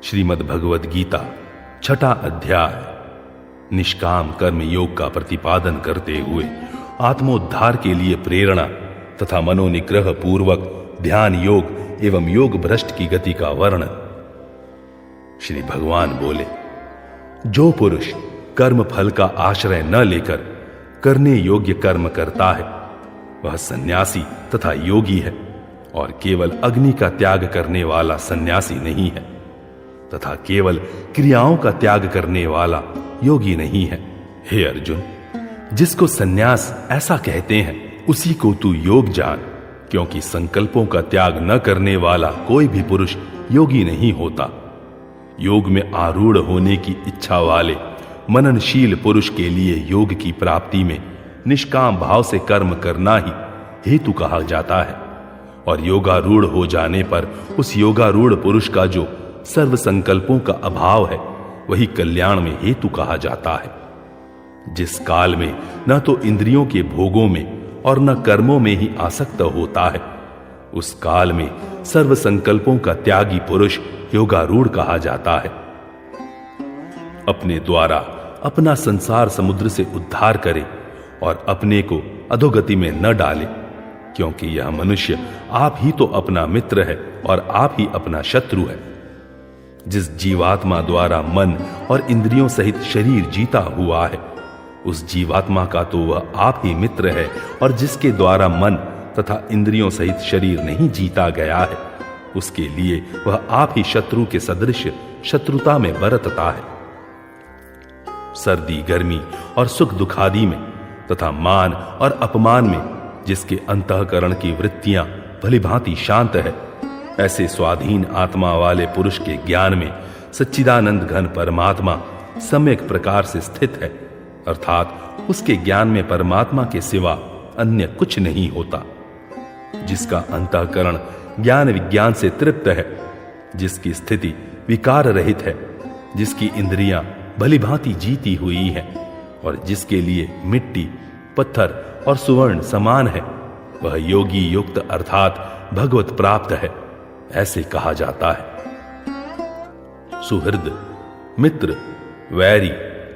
श्रीमद् भगवद गीता छठा अध्याय निष्काम कर्म योग का प्रतिपादन करते हुए आत्मोद्धार के लिए प्रेरणा तथा मनोनिग्रह पूर्वक ध्यान योग एवं योग भ्रष्ट की गति का वर्णन। श्री भगवान बोले, जो पुरुष कर्म फल का आश्रय न लेकर करने योग्य कर्म करता है वह सन्यासी तथा योगी है, और केवल अग्नि का त्याग करने वाला सन्यासी नहीं है तथा केवल क्रियाओं का त्याग करने वाला योगी नहीं है। हे अर्जुन, जिसको सन्यास ऐसा कहते हैं उसी को तू योग जान, क्योंकि संकल्पों का त्याग न करने वाला कोई भी पुरुष योगी नहीं होता। योग में आरूढ़ होने की इच्छा वाले मननशील पुरुष के लिए योग की प्राप्ति में निष्काम भाव से कर्म करना ही हेतु कहा जाता है, और योगारूढ़ हो जाने पर उस योगारूढ़ पुरुष का जो सर्व संकल्पों का अभाव है वही कल्याण में हेतु कहा जाता है। जिस काल में न तो इंद्रियों के भोगों में और न कर्मों में ही आसक्त होता है, उस काल में सर्व संकल्पों का त्यागी पुरुष योगारूढ़ कहा जाता है। अपने द्वारा अपना संसार समुद्र से उद्धार करे और अपने को अधोगति में न डाले, क्योंकि यह मनुष्य आप ही तो अपना मित्र है और आप ही अपना शत्रु है। जिस जीवात्मा द्वारा मन और इंद्रियों सहित शरीर जीता हुआ है, उस जीवात्मा का तो वह आप ही मित्र है, और जिसके द्वारा मन तथा इंद्रियों सहित शरीर नहीं जीता गया है, उसके लिए वह आप ही शत्रु के सदृश शत्रुता में बरतता है। सर्दी गर्मी और सुख दुखादि में तथा मान और अपमान में जिसके अंतःकरण की वृत्तियां भलीभांति शांत है, ऐसे स्वाधीन आत्मा वाले पुरुष के ज्ञान में सच्चिदानंद घन परमात्मा सम्यक प्रकार से स्थित है, अर्थात उसके ज्ञान में परमात्मा के सिवा अन्य कुछ नहीं होता। जिसका अंतःकरण ज्ञान विज्ञान से तृप्त है, जिसकी स्थिति विकार रहित है, जिसकी इंद्रियां भलीभांति जीती हुई हैं, और जिसके लिए मिट्टी पत्थर और सुवर्ण समान है, वह योगी युक्त अर्थात भगवत प्राप्त है, ऐसे कहा जाता है। सुहृद, मित्र, वैरी,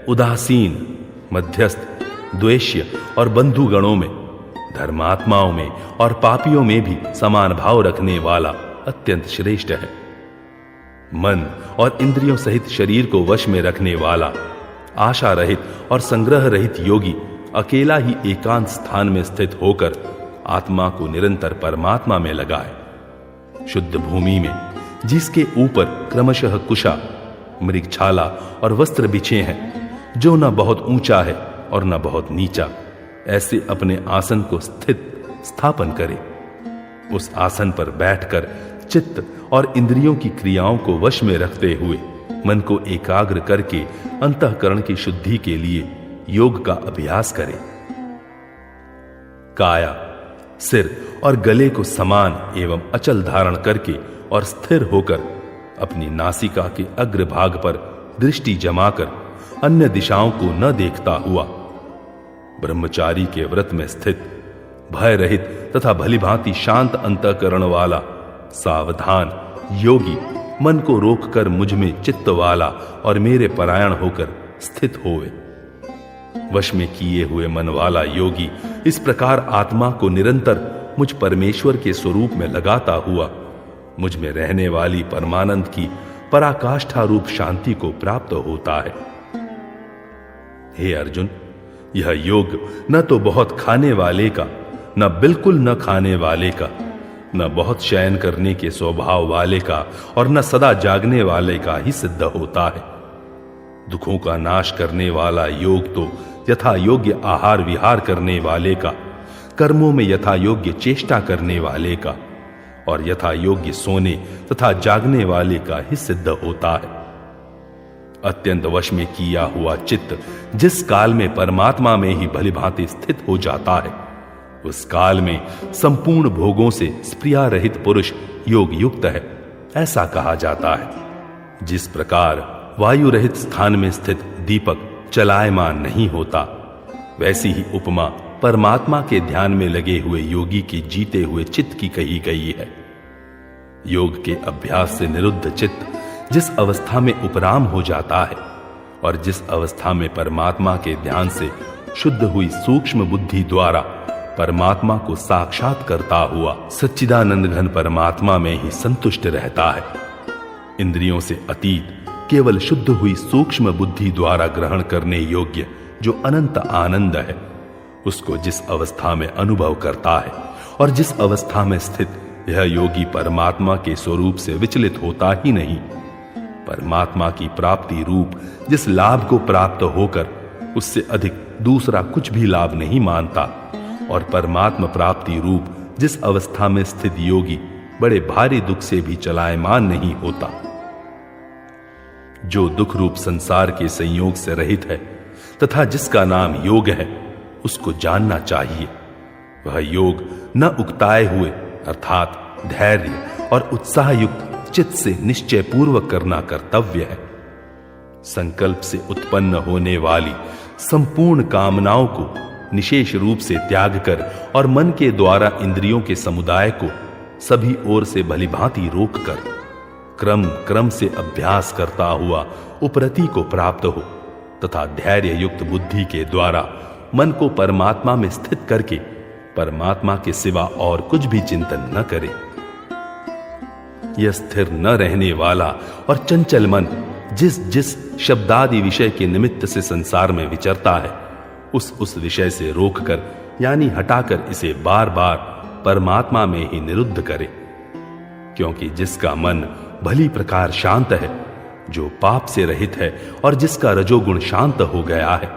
उदासीन, मध्यस्थ, द्वेष्य और बंधुगणों में, धर्मात्माओं में और पापियों में भी समान भाव रखने वाला अत्यंत श्रेष्ठ है। मन और इंद्रियों सहित शरीर को वश में रखने वाला आशा रहित और संग्रह रहित योगी अकेला ही एकांत स्थान में स्थित होकर आत्मा को निरंतर परमात्मा में लगाए। शुद्ध भूमि में जिसके ऊपर क्रमशः कुशा, मृगछाला और वस्त्र बिछे हैं, जो न बहुत ऊंचा है और न बहुत नीचा, ऐसे अपने आसन को स्थापन करे। उस आसन पर बैठकर चित्त और इंद्रियों की क्रियाओं को वश में रखते हुए मन को एकाग्र करके अंतःकरण की शुद्धि के लिए योग का अभ्यास करे। काया, सिर और गले को समान एवं अचल धारण करके और स्थिर होकर अपनी नासिका के अग्रभाग पर दृष्टि जमाकर अन्य दिशाओं को न देखता हुआ ब्रह्मचारी के व्रत में स्थित भय रहित तथा भलीभांति शांत अंतःकरण वाला सावधान योगी मन को रोककर मुझ में चित्त वाला और मेरे परायण होकर स्थित होवे। वश में किए हुए मन वाला योगी इस प्रकार आत्मा को निरंतर मुझ परमेश्वर के स्वरूप में लगाता हुआ मुझ में रहने वाली परमानंद की पराकाष्ठा रूप शांति को प्राप्त होता है। हे अर्जुन, यह योग न तो बहुत खाने वाले का, न बिल्कुल न खाने वाले का, न बहुत शयन करने के स्वभाव वाले का और न सदा जागने वाले का ही सिद्ध होता है। दुखों का नाश करने वाला योग तो यथा योग्य आहार विहार करने वाले का, कर्मों में यथा योग्य चेष्टा करने वाले का और यथा योग्य सोने तथा जागने वाले का ही सिद्ध होता है। अत्यंत वश में किया हुआ चित्त जिस काल में परमात्मा में ही भलीभांति स्थित हो जाता है, उस काल में संपूर्ण भोगों से स्प्रिया रहित पुरुष योग युक्त है, ऐसा कहा जाता है। जिस प्रकार वायु रहित स्थान में स्थित दीपक चलायमान नहीं होता, वैसी ही उपमा परमात्मा के ध्यान में लगे हुए योगी के जीते हुए चित्त की कही गई है। योग के अभ्यास से निरुद्ध चित्त जिस अवस्था में उपराम हो जाता है और जिस अवस्था में परमात्मा के ध्यान से शुद्ध हुई सूक्ष्म बुद्धि द्वारा परमात्मा को साक्षात करता हुआ सच्चिदानंद घन परमात्मा में ही संतुष्ट रहता है। इंद्रियों से अतीत केवल शुद्ध हुई सूक्ष्म बुद्धि द्वारा ग्रहण करने योग्य जो अनंत आनंद है, उसको जिस अवस्था में अनुभव करता है और जिस अवस्था में स्थित यह योगी परमात्मा के स्वरूप से विचलित होता ही नहीं, परमात्मा की प्राप्ति रूप जिस लाभ को प्राप्त होकर उससे अधिक दूसरा कुछ भी लाभ नहीं मानता, और परमात्मा प्राप्ति रूप जिस अवस्था में स्थित योगी बड़े भारी दुख से भी चलायमान नहीं होता। जो दुख रूप संसार के संयोग से रहित है तथा जिसका नाम योग है, उसको जानना चाहिए। वह योग न उकताए हुए अर्थात धैर्य और उत्साह युक्त चित्त से निश्चय पूर्वक करना कर्तव्य है। संकल्प से उत्पन्न होने वाली संपूर्ण कामनाओं को निशेष रूप से त्याग कर और मन के द्वारा इंद्रियों के समुदाय को सभी ओर से भलीभांति रोककर क्रम क्रम से अभ्यास करता हुआ उपरति को प्राप्त हो तथा धैर्य युक्त बुद्धि के द्वारा मन को परमात्मा में स्थित करके परमात्मा के सिवा और कुछ भी चिंतन न करे। यह स्थिर न रहने वाला और चंचल मन जिस जिस शब्दादि विषय के निमित्त से संसार में विचरता है, उस विषय से रोककर यानी हटाकर इसे बार बार परमात्मा में ही निरुद्ध करे। क्योंकि जिसका मन भली प्रकार शांत है, जो पाप से रहित है और जिसका रजोगुण शांत हो गया है,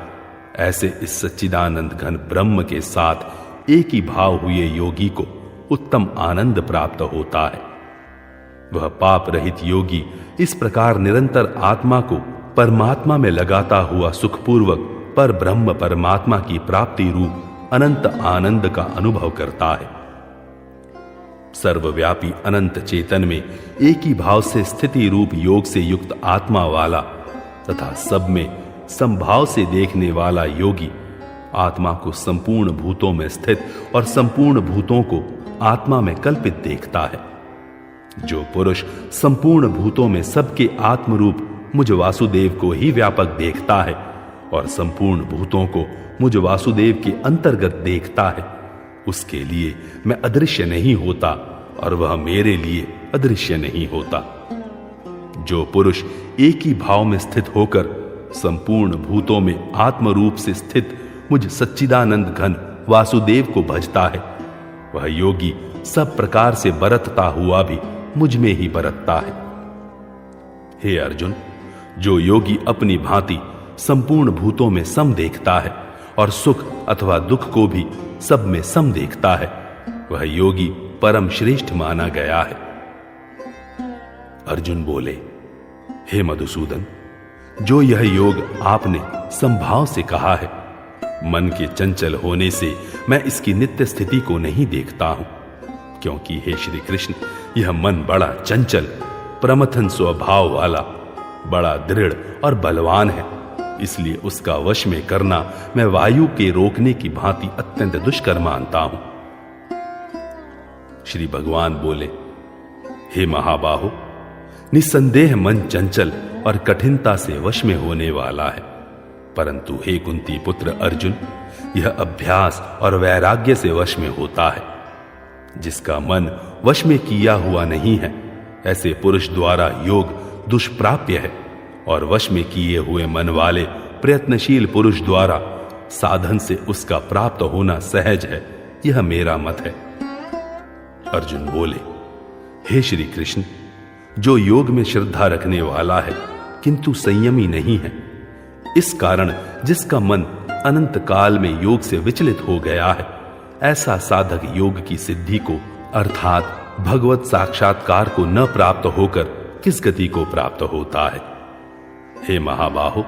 ऐसे इस सच्चिदानंद घन ब्रह्म के साथ एक ही भाव हुए योगी को उत्तम आनंद प्राप्त होता है। वह पाप रहित योगी इस प्रकार निरंतर आत्मा को परमात्मा में लगाता हुआ सुखपूर्वक पर ब्रह्म परमात्मा की प्राप्ति रूप अनंत आनंद का अनुभव करता है। सर्वव्यापी अनंत चेतन में एक ही भाव से स्थिति रूप योग से युक्त आत्मा वाला तथा सब में संभाव से देखने वाला योगी आत्मा को संपूर्ण भूतों में स्थित और संपूर्ण भूतों को आत्मा में कल्पित देखता है। जो पुरुष संपूर्ण भूतों में सबके आत्मरूप मुझ वासुदेव को ही व्यापक देखता है और संपूर्ण भूतों को मुझ वासुदेव के अंतर्गत देखता है, उसके लिए मैं अदृश्य नहीं होता और वह मेरे लिए अदृश्य नहीं होता। जो पुरुष एक ही भाव में स्थित होकर संपूर्ण भूतों में आत्मरूप से स्थित मुझ सच्चिदानंद घन वासुदेव को भजता है, वह योगी सब प्रकार से बरतता हुआ भी मुझ में ही बरतता है। हे अर्जुन, जो योगी अपनी भांति संपूर्ण भूतों में सम देखता है और सुख अथवा दुख को भी सब में सम देखता है, वह योगी परम श्रेष्ठ माना गया है। अर्जुन बोले, हे मधुसूदन, जो यह योग आपने संभाव से कहा है, मन के चंचल होने से मैं इसकी नित्य स्थिति को नहीं देखता हूं, क्योंकि हे श्री कृष्ण, यह मन बड़ा चंचल प्रमथन स्वभाव वाला, बड़ा दृढ़ और बलवान है, इसलिए उसका वश में करना मैं वायु के रोकने की भांति अत्यंत दुष्कर मानता हूं। श्री भगवान बोले, हे महाबाहो, निसंदेह मन चंचल और कठिनता से वश में होने वाला है, परंतु हे कुंती पुत्र अर्जुन, यह अभ्यास और वैराग्य से वश में होता है। जिसका मन वश में किया हुआ नहीं है, ऐसे पुरुष द्वारा योग दुष्प्राप्य है, और वश में किए हुए मन वाले प्रयत्नशील पुरुष द्वारा साधन से उसका प्राप्त होना सहज है, यह मेरा मत है। अर्जुन बोले, हे श्री कृष्ण, जो योग में श्रद्धा रखने वाला है किंतु संयमी नहीं है, इस कारण जिसका मन अनंत काल में योग से विचलित हो गया है, ऐसा साधक योग की सिद्धि को अर्थात भगवत साक्षात्कार को न प्राप्त होकर किस गति को प्राप्त होता है। हे महाबाहो,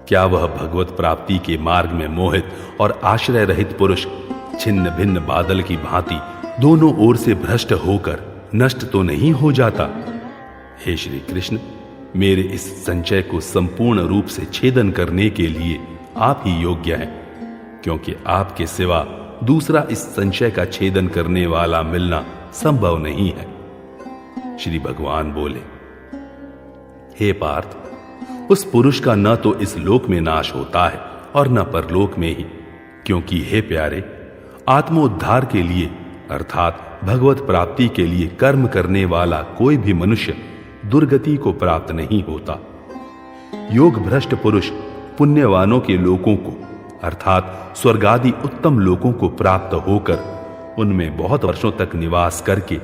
क्या वह भगवत प्राप्ति के मार्ग में मोहित और आश्रय रहित पुरुष छिन्न भिन्न बादल की भांति दोनों ओर से भ्रष्ट होकर नष्ट तो नहीं हो जाता? हे श्री कृष्ण, मेरे इस संचय को संपूर्ण रूप से छेदन करने के लिए आप ही योग्य हैं, क्योंकि आपके सिवा दूसरा इस संशय का छेदन करने वाला मिलना संभव नहीं है। श्री भगवान बोले, हे पार्थ, उस पुरुष का न तो इस लोक में नाश होता है और न परलोक में ही, क्योंकि हे प्यारे, आत्मोद्धार के लिए अर्थात भगवत प्राप्ति के लिए कर्म करने वाला कोई भी मनुष्य दुर्गति को प्राप्त नहीं होता। योग भ्रष्ट पुरुष पुण्यवानों के लोकों को अर्थात स्वर्गादि उत्तम लोकों को प्राप्त होकर उनमें बहुत वर्षों तक निवास करके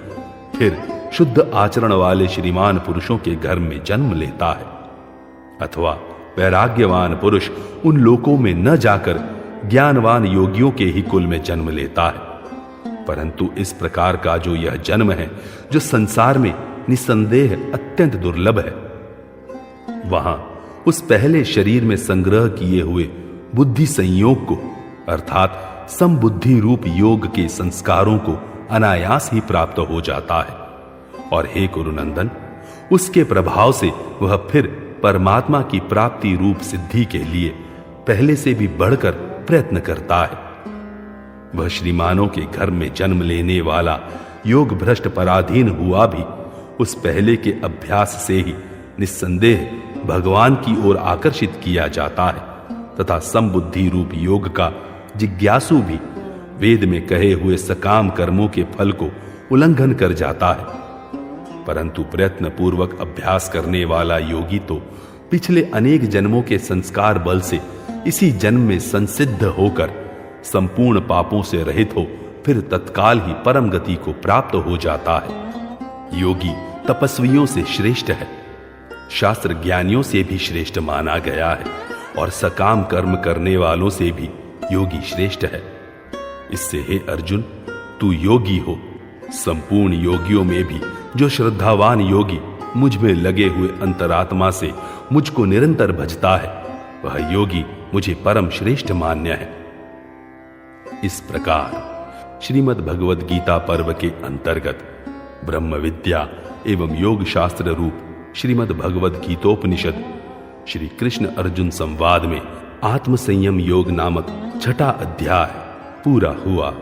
फिर शुद्ध आचरण वाले श्रीमान पुरुषों के घर में जन्म लेता है, अथवा वैराग्यवान पुरुष उन लोकों में न जाकर ज्ञानवान योगियों के ही कुल में जन्म लेता है। परंतु इस प्रकार का जो यह जन्म है, जो संसार में निसंदेह अत्यंत दुर्लभ है, वहां उस पहले शरीर में संग्रह किए हुए बुद्धि संयोग को अर्थात समबुद्धि रूप योग के संस्कारों को अनायास ही प्राप्त हो जाता है। और हे कुरुनंदन, उसके प्रभाव से वह फिर परमात्मा की प्राप्ति रूप सिद्धि के लिए पहले से भी बढ़कर प्रयत्न करता है। वह श्रीमानों के घर में जन्म लेने वाला योग भ्रष्ट पराधीन हुआ भी उस पहले के अभ्यास से ही निस्संदेह भगवान की ओर आकर्षित किया जाता है, तथा समबुद्धि रूप योग का जिज्ञासु भी वेद में कहे हुए सकाम कर्मों के फल को उल्लंघन कर जाता है। परंतु प्रयत्न पूर्वक अभ्यास करने वाला योगी तो पिछले अनेक जन्मों के संस्कार बल से इसी जन्म में संसिद्ध होकर संपूर्ण पापों से रहित हो फिर तत्काल ही परम गति को प्राप्त हो जाता है। योगी तपस्वियों से श्रेष्ठ है, शास्त्र ज्ञानियों से भी श्रेष्ठ माना गया है, और सकाम कर्म करने वालों से भी योगी श्रेष्ठ है। इससे हे अर्जुन, तू योगी हो। संपूर्ण योगियों में भी जो श्रद्धावान योगी मुझ में लगे हुए अंतरात्मा से मुझको निरंतर भजता है, वह योगी मुझे परम श्रेष्ठ मान्य है। इस प्रकार श्रीमद् भगवद गीता पर्व के अंतर्गत ब्रह्म विद्या एवं योग शास्त्र रूप श्रीमद् भगवद गीतोपनिषद श्री कृष्ण अर्जुन संवाद में आत्म संयम योग नामक छठा अध्याय पूरा हुआ।